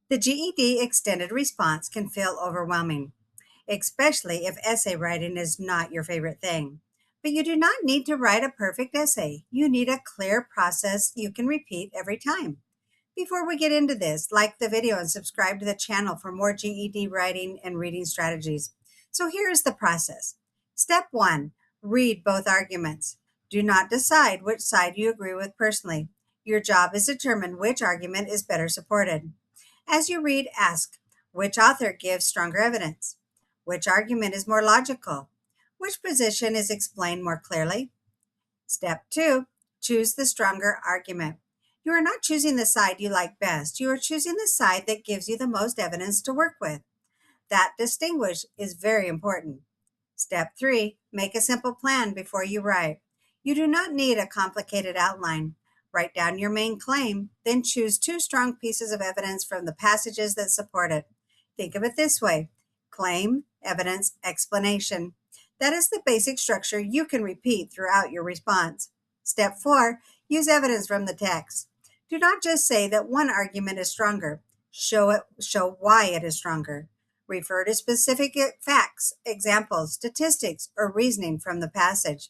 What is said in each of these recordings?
The GED Extended Response can feel overwhelming, especially if essay writing is not your favorite thing. But you do not need to write a perfect essay. You need a clear process you can repeat every time. Before we get into this, like the video and subscribe to the channel for more GED writing and reading strategies. So here is the process. Step 1, read both arguments. Do not decide which side you agree with personally. Your job is to determine which argument is better supported. As you read, ask, which author gives stronger evidence? Which argument is more logical? Which position is explained more clearly? Step 2, choose the stronger argument. You are not choosing the side you like best. You are choosing the side that gives you the most evidence to work with. That distinguish is very important. Step 3, make a simple plan before you write. You do not need a complicated outline. Write down your main claim, then choose 2 strong pieces of evidence from the passages that support it. Think of it this way: claim, evidence, explanation. That is the basic structure you can repeat throughout your response. Step 4, use evidence from the text. Do not just say that one argument is stronger. Show why it is stronger. Refer to specific facts, examples, statistics, or reasoning from the passage.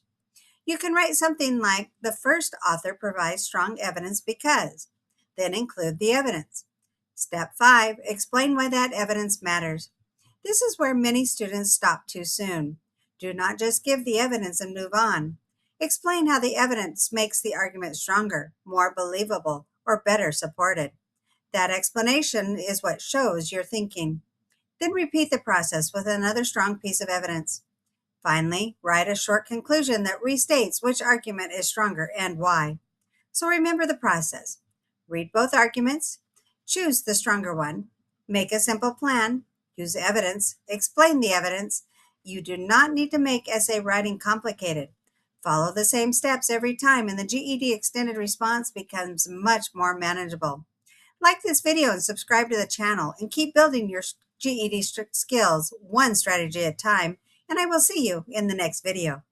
You can write something like, the first author provides strong evidence because, then include the evidence. Step 5, explain why that evidence matters. This is where many students stop too soon. Do not just give the evidence and move on. Explain how the evidence makes the argument stronger, more believable, or better supported. That explanation is what shows your thinking. Then repeat the process with another strong piece of evidence. Finally, write a short conclusion that restates which argument is stronger and why. So remember the process. Read both arguments, choose the stronger one, make a simple plan, use evidence, explain the evidence. You do not need to make essay writing complicated. Follow the same steps every time and the GED Extended Response becomes much more manageable. Like this video and subscribe to the channel and keep building your GED skills one strategy at a time. And I will see you in the next video.